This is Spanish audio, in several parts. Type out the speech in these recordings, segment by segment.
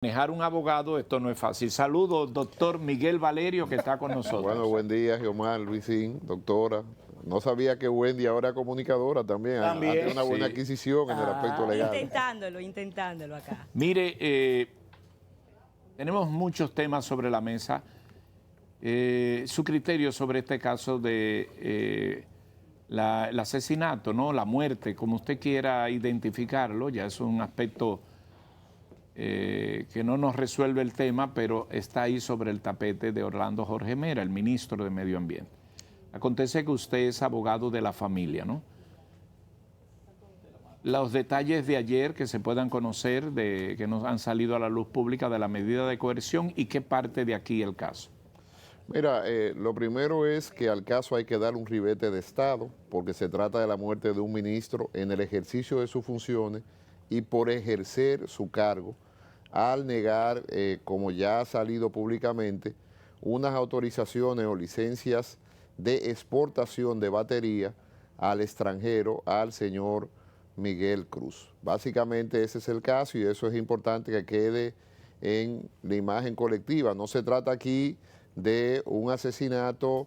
Manejar un abogado, esto no es fácil. Saludos, doctor Miguel Valerio, que está con nosotros. Bueno, buen día, Geomar, Luisín, doctora. No sabía que Wendy ahora es comunicadora también. También. Hace una buena Sí. adquisición en el aspecto legal. Intentándolo acá. Mire, tenemos muchos temas sobre la mesa. Su criterio sobre este caso de el asesinato, ¿no? La muerte, como usted quiera identificarlo, ya es un aspecto que no nos resuelve el tema, pero está ahí sobre el tapete de Orlando Jorge Mera, el ministro de Medio Ambiente. Acontece que usted es abogado de la familia, ¿no? Los detalles de ayer que se puedan conocer, que nos han salido a la luz pública de la medida de coerción y qué parte de aquí el caso. Mira, lo primero es que al caso hay que dar un ribete de Estado, porque se trata de la muerte de un ministro en el ejercicio de sus funciones y por ejercer su cargo, al negar, como ya ha salido públicamente, unas autorizaciones o licencias de exportación de batería al extranjero, al señor Miguel Cruz. Básicamente ese es el caso y eso es importante que quede en la imagen colectiva. No se trata aquí de un asesinato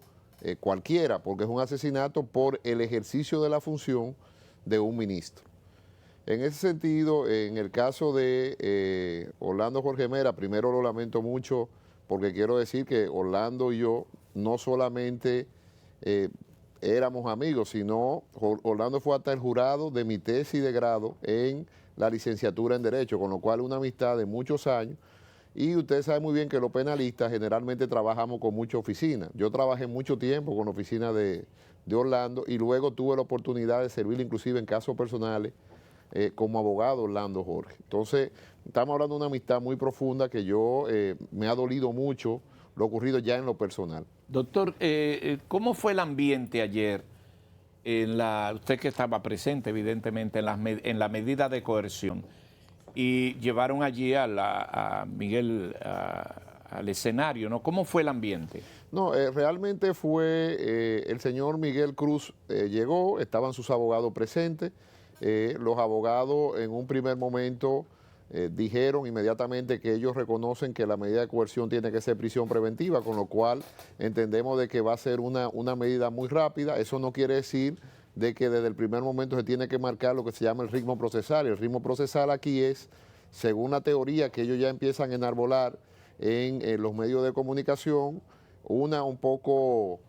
cualquiera, porque es un asesinato por el ejercicio de la función de un ministro. En ese sentido, en el caso de Orlando Jorge Mera, primero lo lamento mucho porque quiero decir que Orlando y yo no solamente éramos amigos, sino Orlando fue hasta el jurado de mi tesis de grado en la licenciatura en Derecho, con lo cual una amistad de muchos años. Y usted sabe muy bien que los penalistas generalmente trabajamos con mucha oficina. Yo trabajé mucho tiempo con la oficina de Orlando y luego tuve la oportunidad de servir inclusive en casos personales como abogado Orlando Jorge. Entonces, estamos hablando de una amistad muy profunda que yo me ha dolido mucho lo ocurrido ya en lo personal. Doctor, ¿cómo fue el ambiente ayer? Usted que estaba presente, evidentemente, en la medida de coerción, y llevaron allí a Miguel al escenario, ¿no? ¿Cómo fue el ambiente? No, realmente fue el señor Miguel Cruz llegó, estaban sus abogados presentes. Los abogados en un primer momento dijeron inmediatamente que ellos reconocen que la medida de coerción tiene que ser prisión preventiva, con lo cual entendemos de que va a ser una medida muy rápida. Eso no quiere decir de que desde el primer momento se tiene que marcar lo que se llama el ritmo procesal. El ritmo procesal aquí es, según la teoría que ellos ya empiezan a enarbolar en los medios de comunicación, una un poco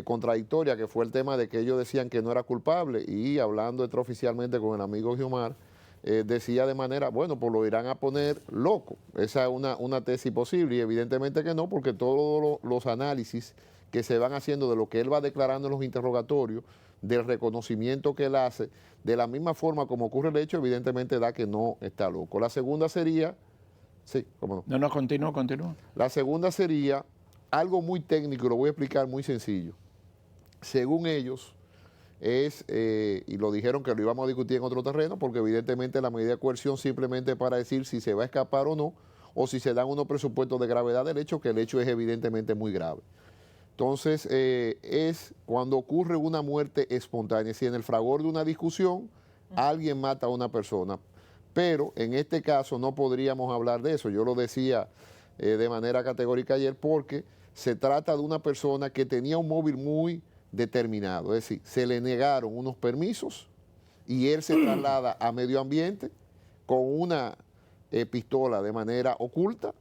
contradictoria, que fue el tema de que ellos decían que no era culpable y hablando extraoficialmente con el amigo Giomar, decía de manera, bueno, pues lo irán a poner loco. Esa es una tesis posible y evidentemente que no, porque todos los análisis que se van haciendo de lo que él va declarando en los interrogatorios, del reconocimiento que él hace, de la misma forma como ocurre el hecho, evidentemente da que no está loco. La segunda sería, sí, cómo no. No, continúa. La segunda sería algo muy técnico, y lo voy a explicar muy sencillo. Según ellos, y lo dijeron que lo íbamos a discutir en otro terreno, porque evidentemente la medida de coerción simplemente para decir si se va a escapar o no, o si se dan unos presupuestos de gravedad del hecho, que el hecho es evidentemente muy grave. Entonces, es cuando ocurre una muerte espontánea, es decir, en el fragor de una discusión, alguien mata a una persona. Pero en este caso no podríamos hablar de eso. Yo lo decía de manera categórica ayer porque se trata de una persona que tenía un móvil muy determinado. Es decir, se le negaron unos permisos y él se traslada a medio ambiente con una pistola de manera oculta,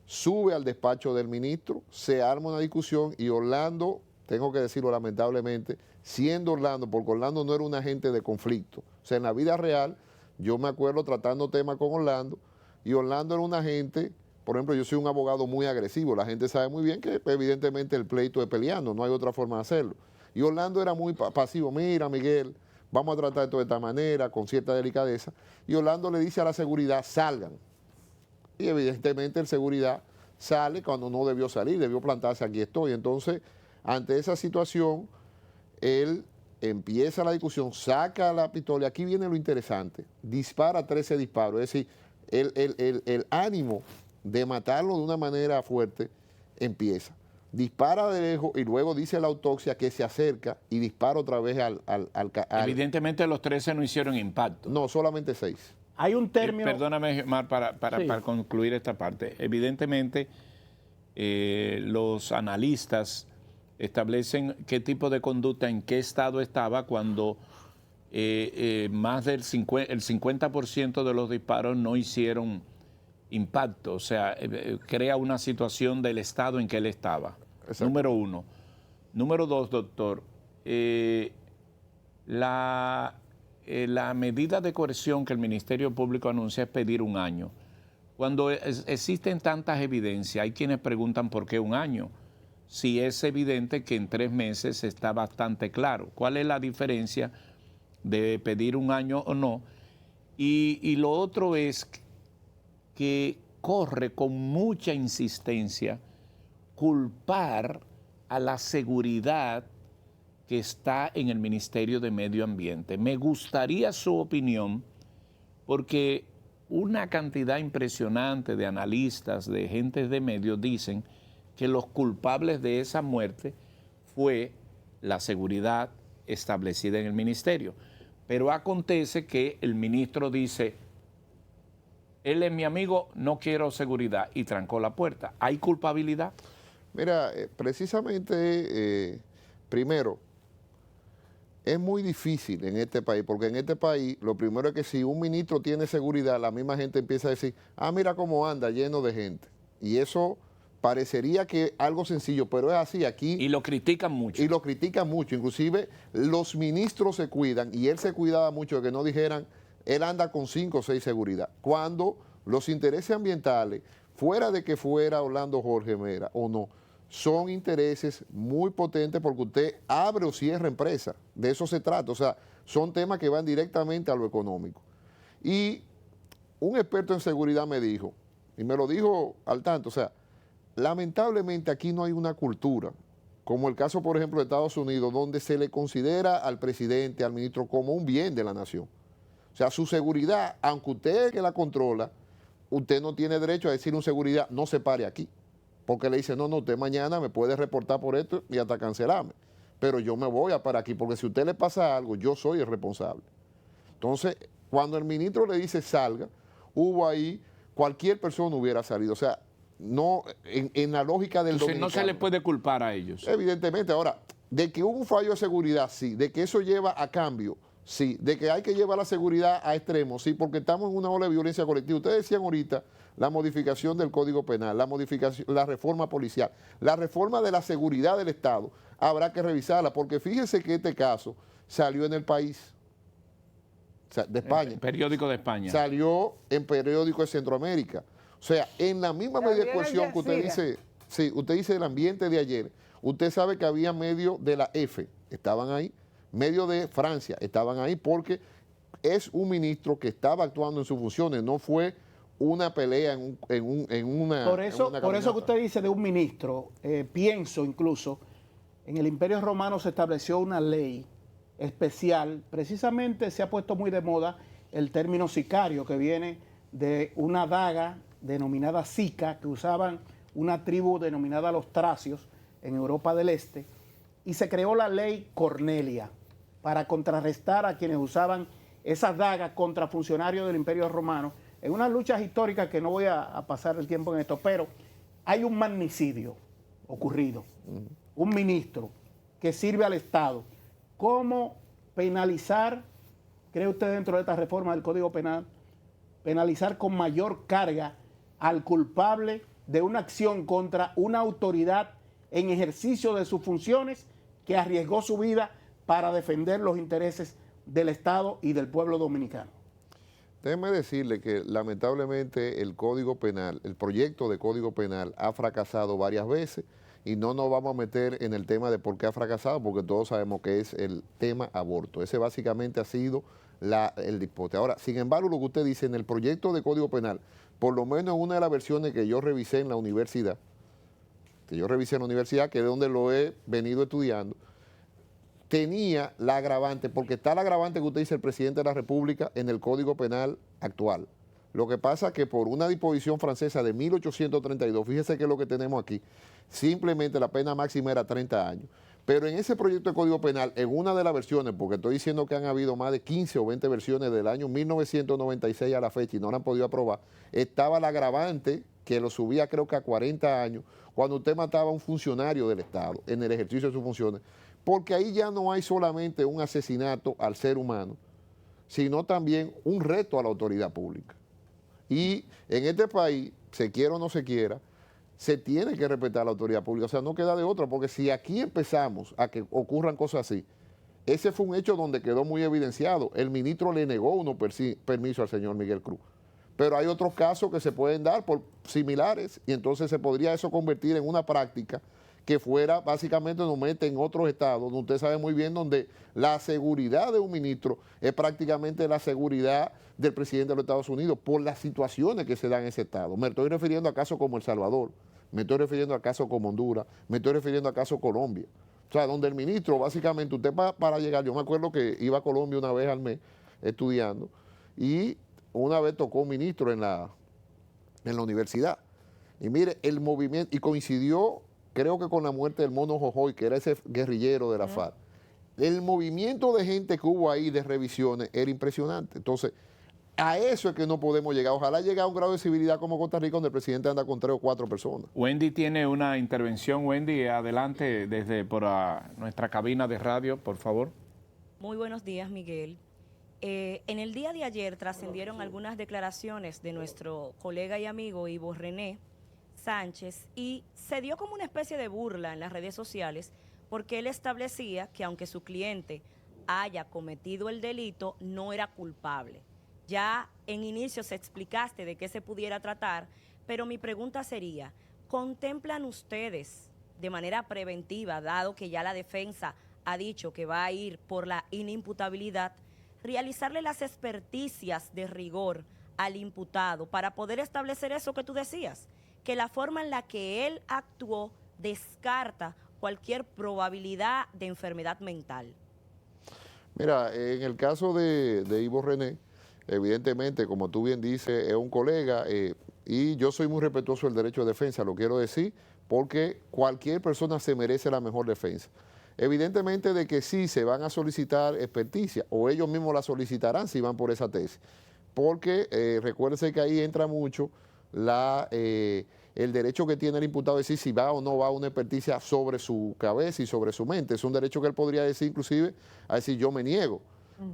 sube al despacho del ministro, se arma una discusión y Orlando, tengo que decirlo lamentablemente, siendo Orlando, porque Orlando no era un agente de conflicto. O sea, en la vida real, yo me acuerdo tratando temas con Orlando y Orlando era un agente, por ejemplo, yo soy un abogado muy agresivo, la gente sabe muy bien que evidentemente el pleito es peleando, no hay otra forma de hacerlo. Y Orlando era muy pasivo, mira Miguel, vamos a tratar esto de esta manera, con cierta delicadeza. Y Orlando le dice a la seguridad, salgan. Y evidentemente el seguridad sale cuando no debió salir, debió plantarse, aquí estoy. Entonces, ante esa situación, él empieza la discusión, saca la pistola, aquí viene lo interesante, dispara 13 disparos, es decir, el ánimo de matarlo de una manera fuerte empieza. Dispara de lejos y luego dice la autopsia que se acerca y dispara otra vez al Evidentemente los 13 no hicieron impacto. No, solamente 6. Hay un término... Perdóname, Mar, Sí. para concluir esta parte. Evidentemente, los analistas establecen qué tipo de conducta, en qué estado estaba cuando más del 50% de los disparos no hicieron impacto. O sea, crea una situación del estado en que él estaba. Exacto. Número uno. Número dos, doctor, la medida de coerción que el Ministerio Público anuncia es pedir un año. Cuando existen tantas evidencias, hay quienes preguntan por qué un año, si es evidente que en 3 meses está bastante claro. ¿Cuál es la diferencia de pedir un año o no? Y lo otro es que corre con mucha insistencia culpar a la seguridad que está en el Ministerio de Medio Ambiente. Me gustaría su opinión, porque una cantidad impresionante de analistas, de gentes de medios, dicen que los culpables de esa muerte fue la seguridad establecida en el ministerio. Pero acontece que el ministro dice, él es mi amigo, no quiero seguridad, y trancó la puerta. ¿Hay culpabilidad? Mira, precisamente, primero, es muy difícil en este país, porque en este país lo primero es que si un ministro tiene seguridad, la misma gente empieza a decir, ah, mira cómo anda, lleno de gente. Y eso parecería que algo sencillo, pero es así aquí. Y lo critican mucho. Y lo critican mucho, inclusive los ministros se cuidan, y él se cuidaba mucho de que no dijeran, él anda con 5 o 6 seguridad. Cuando los intereses ambientales, fuera de que fuera Orlando Jorge Mera o no, son intereses muy potentes porque usted abre o cierra empresa. De eso se trata. O sea, son temas que van directamente a lo económico. Y un experto en seguridad me dijo, y me lo dijo al tanto, o sea, lamentablemente aquí no hay una cultura, como el caso, por ejemplo, de Estados Unidos, donde se le considera al presidente, al ministro, como un bien de la nación. O sea, su seguridad, aunque usted es el que la controla, usted no tiene derecho a decir un seguridad, no se pare aquí. Porque le dice, no, usted mañana me puede reportar por esto y hasta cancelarme. Pero yo me voy a parar aquí, porque si a usted le pasa algo, yo soy el responsable. Entonces, cuando el ministro le dice salga, hubo ahí, cualquier persona hubiera salido. O sea, no, en la lógica del Entonces, dominicano. no se le puede culpar a ellos. Evidentemente, ahora, de que hubo un fallo de seguridad, sí. De que eso lleva a cambio, sí. De que hay que llevar la seguridad a extremos, sí, porque estamos en una ola de violencia colectiva. Ustedes decían ahorita la modificación del Código Penal, la reforma policial, la reforma de la seguridad del Estado, habrá que revisarla, porque fíjense que este caso salió en El País, o sea, de España. El periódico de España. Salió en periódico de Centroamérica. O sea, en la misma medida de cohesión que usted dice, sí, usted dice el ambiente de ayer, usted sabe que había medios de la F, estaban ahí, medios de Francia, estaban ahí, porque es un ministro que estaba actuando en sus funciones, no fue una pelea en una... Por eso caminata. que usted dice de un ministro, pienso incluso, en el Imperio Romano se estableció una ley especial, precisamente se ha puesto muy de moda el término sicario, que viene de una daga denominada sica, que usaban una tribu denominada los tracios en Europa del Este, y se creó la ley Cornelia para contrarrestar a quienes usaban esas dagas contra funcionarios del Imperio Romano, en unas luchas históricas que no voy a pasar el tiempo en esto, pero hay un magnicidio ocurrido, un ministro que sirve al Estado. ¿Cómo penalizar, cree usted, dentro de esta reforma del Código Penal, penalizar con mayor carga al culpable de una acción contra una autoridad en ejercicio de sus funciones que arriesgó su vida para defender los intereses del Estado y del pueblo dominicano? Déjeme decirle que lamentablemente el Código Penal, el proyecto de Código Penal ha fracasado varias veces y no nos vamos a meter en el tema de por qué ha fracasado, porque todos sabemos que es el tema aborto. Ese básicamente ha sido el dispote. Ahora, sin embargo, lo que usted dice en el proyecto de Código Penal, por lo menos en una de las versiones que yo revisé en la universidad, que es donde lo he venido estudiando, tenía la agravante, porque está la agravante que usted dice el presidente de la República en el Código Penal actual. Lo que pasa es que por una disposición francesa de 1832, fíjese que es lo que tenemos aquí, simplemente la pena máxima era 30 años. Pero en ese proyecto de Código Penal, en una de las versiones, porque estoy diciendo que han habido más de 15 o 20 versiones del año 1996 a la fecha y no la han podido aprobar, estaba el agravante que lo subía creo que a 40 años, cuando usted mataba a un funcionario del Estado en el ejercicio de sus funciones, porque ahí ya no hay solamente un asesinato al ser humano, sino también un reto a la autoridad pública. Y en este país, se quiera o no se quiera, se tiene que respetar la autoridad pública, o sea, no queda de otra, porque si aquí empezamos a que ocurran cosas así, ese fue un hecho donde quedó muy evidenciado. El ministro le negó unos permisos al señor Miguel Cruz. Pero hay otros casos que se pueden dar por similares y entonces se podría eso convertir en una práctica que fuera, básicamente nos mete en otros estados, donde usted sabe muy bien, donde la seguridad de un ministro es prácticamente la seguridad del presidente de los Estados Unidos por las situaciones que se dan en ese estado. Me estoy refiriendo a casos como El Salvador, me estoy refiriendo a casos como Honduras, me estoy refiriendo a casos Colombia. O sea, donde el ministro, básicamente, usted para llegar, yo me acuerdo que iba a Colombia una vez al mes estudiando y una vez tocó un ministro en la universidad. Y mire, el movimiento, y coincidió, creo que con la muerte del Mono Jojoy, que era ese guerrillero de la FARC. El movimiento de gente que hubo ahí de revisiones era impresionante. Entonces, a eso es que no podemos llegar. Ojalá llegue a un grado de civilidad como Costa Rica, donde el presidente anda con 3 o 4 personas. Wendy tiene una intervención. Wendy, adelante desde por nuestra cabina de radio, por favor. Muy buenos días, Miguel. En el día de ayer trascendieron algunas declaraciones de nuestro colega y amigo Ivo René Sánchez y se dio como una especie de burla en las redes sociales porque él establecía que aunque su cliente haya cometido el delito, no era culpable. Ya en inicio se explicaste de qué se pudiera tratar, pero mi pregunta sería, ¿contemplan ustedes de manera preventiva, dado que ya la defensa ha dicho que va a ir por la inimputabilidad, realizarle las experticias de rigor al imputado para poder establecer eso que tú decías? Que la forma en la que él actuó descarta cualquier probabilidad de enfermedad mental. Mira, en el caso de Ivo René, evidentemente, como tú bien dices, es un colega y yo soy muy respetuoso del derecho de defensa, lo quiero decir, porque cualquier persona se merece la mejor defensa. Evidentemente de que sí se van a solicitar experticia o ellos mismos la solicitarán si van por esa tesis, porque recuérdense que ahí entra mucho el derecho que tiene el imputado de decir si va o no va a una experticia sobre su cabeza y sobre su mente. Es un derecho que él podría decir inclusive a decir yo me niego.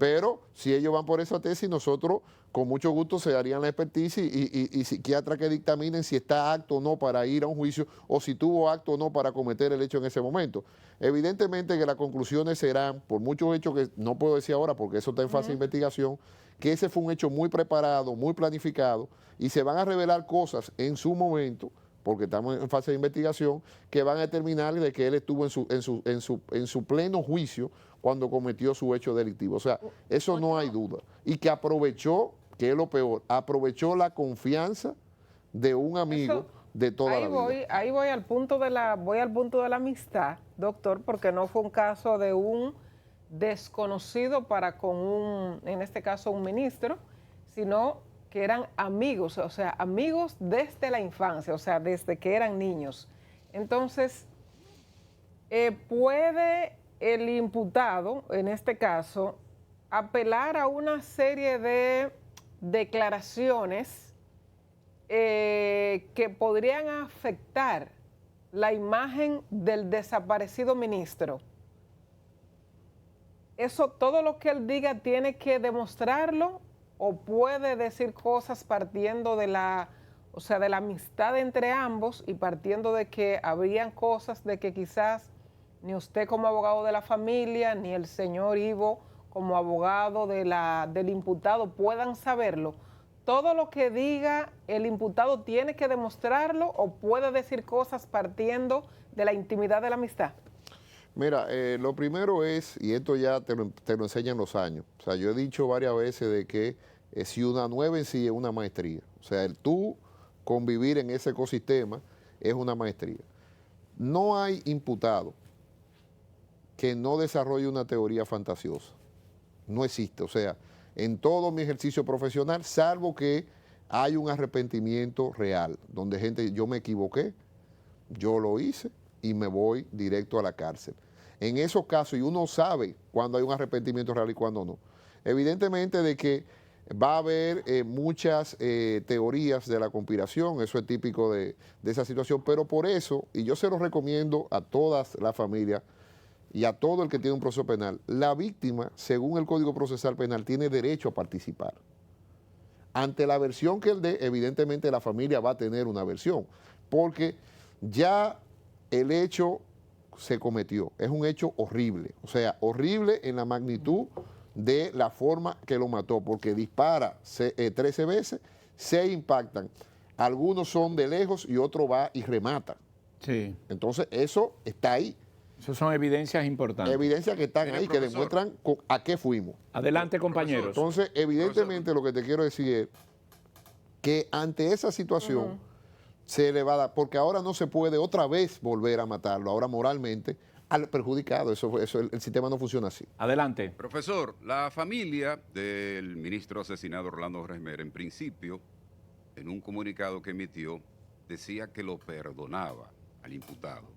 Pero si ellos van por esa tesis, nosotros con mucho gusto se darían la experticia y psiquiatras que dictaminen si está apto o no para ir a un juicio o si tuvo acto o no para cometer el hecho en ese momento. Evidentemente que las conclusiones serán, por muchos hechos que no puedo decir ahora porque eso está en fase de investigación, que ese fue un hecho muy preparado, muy planificado y se van a revelar cosas en su momento, porque estamos en fase de investigación, que van a determinar de que él estuvo en su pleno juicio cuando cometió su hecho delictivo. O sea, eso no hay duda. Y que aprovechó, que es lo peor, aprovechó la confianza de un amigo de toda la vida. Ahí voy al punto de la amistad, doctor, porque no fue un caso de un desconocido para con en este caso un ministro, sino que eran amigos, o sea, amigos desde la infancia, o sea, desde que eran niños. Entonces, ¿puede el imputado, en este caso, apelar a una serie de declaraciones que podrían afectar la imagen del desaparecido ministro? Eso, todo lo que él diga tiene que demostrarlo o puede decir cosas partiendo de la amistad entre ambos y partiendo de que habrían cosas de que quizás ni usted como abogado de la familia, ni el señor Ivo como abogado del imputado puedan saberlo. Todo lo que diga el imputado tiene que demostrarlo o puede decir cosas partiendo de la intimidad de la amistad. Mira, lo primero es, y esto ya te lo enseñan los años, o sea, yo he dicho varias veces de que Ciudad Nueva en sí es una maestría. O sea, el tú convivir en ese ecosistema es una maestría. No hay imputado que no desarrolle una teoría fantasiosa. No existe. O sea, en todo mi ejercicio profesional, salvo que hay un arrepentimiento real, donde yo me equivoqué, yo lo hice y me voy directo a la cárcel. en esos casos, y uno sabe cuando hay un arrepentimiento real y cuando no. Evidentemente de que va a haber muchas teorías de la conspiración, eso es típico de esa situación, pero por eso, y yo se lo recomiendo a todas las familias y a todo el que tiene un proceso penal, la víctima, según el Código Procesal Penal, tiene derecho a participar. Ante la versión que él dé, evidentemente la familia va a tener una versión, porque ya el hecho se cometió, es un hecho horrible, o sea, horrible en la magnitud de la forma que lo mató, porque dispara 13 veces, 6 impactan, algunos son de lejos y otro va y remata. Sí. Entonces eso está ahí. Esas son evidencias importantes. Evidencias que están Mire, ahí, que profesor. demuestran a qué fuimos. Adelante, compañeros. Entonces, evidentemente lo que te quiero decir es que ante esa situación se le va a dar, porque ahora no se puede otra vez volver a matarlo, ahora moralmente, al perjudicado. Eso el sistema no funciona así. Adelante. Profesor, la familia del ministro asesinado Orlando Jorge Mera, en principio, en un comunicado que emitió, decía que lo perdonaba al imputado.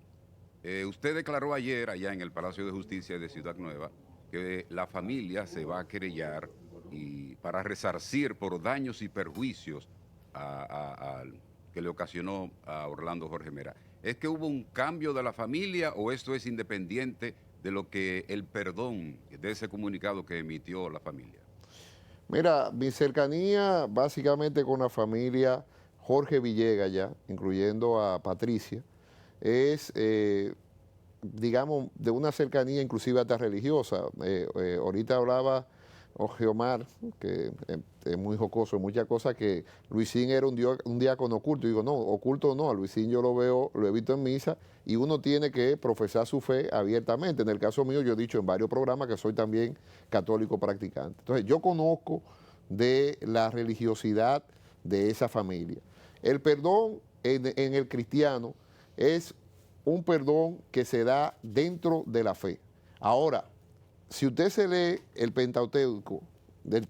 Usted declaró ayer, allá en el Palacio de Justicia de Ciudad Nueva, que la familia se va a querellar y para resarcir por daños y perjuicios que le ocasionó a Orlando Jorge Mera. ¿Es que hubo un cambio de la familia o esto es independiente de lo que el perdón de ese comunicado que emitió la familia? Mira, mi cercanía básicamente con la familia Jorge Villegas ya, incluyendo a Patricia, es, digamos, de una cercanía inclusive hasta religiosa. Ahorita hablaba Geomar, que es muy jocoso en muchas cosas, que Luisín era un diácono oculto. Digo, no, oculto no, a Luisín yo lo he visto en misa y uno tiene que profesar su fe abiertamente. En el caso mío, yo he dicho en varios programas que soy también católico practicante. Entonces, yo conozco de la religiosidad de esa familia. El perdón en el cristiano es un perdón que se da dentro de la fe. Ahora, si usted se lee el Pentateuco,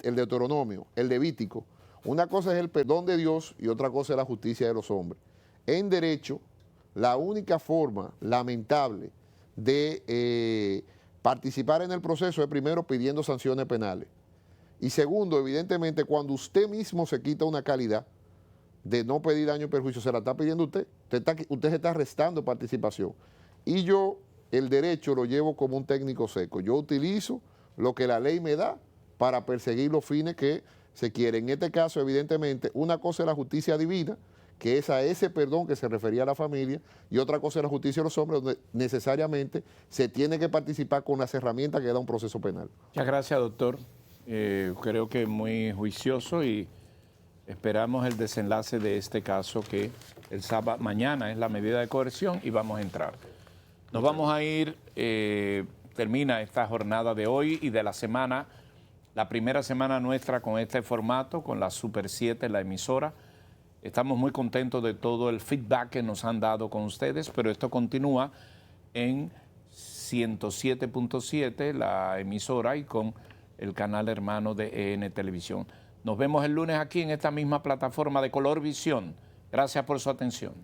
el Deuteronomio, el Levítico, una cosa es el perdón de Dios y otra cosa es la justicia de los hombres. En derecho, la única forma lamentable de participar en el proceso es primero pidiendo sanciones penales. Y segundo, evidentemente, cuando usted mismo se quita una calidad de no pedir daño y perjuicio, se la está pidiendo usted. Usted se está restando participación. Y yo el derecho lo llevo como un técnico seco. Yo utilizo lo que la ley me da para perseguir los fines que se quieren. En este caso, evidentemente, una cosa es la justicia divina, que es a ese perdón que se refería a la familia, y otra cosa es la justicia de los hombres, donde necesariamente se tiene que participar con las herramientas que da un proceso penal. Muchas gracias, doctor. Creo que muy juicioso y esperamos el desenlace de este caso que el sábado, mañana es la medida de coerción y vamos a entrar. Nos vamos a ir, termina esta jornada de hoy y de la semana, la primera semana nuestra con este formato, con la Super 7, la emisora. Estamos muy contentos de todo el feedback que nos han dado con ustedes, pero esto continúa en 107.7, la emisora, y con el canal hermano de EN Televisión. Nos vemos el lunes aquí en esta misma plataforma de Color Visión. Gracias por su atención.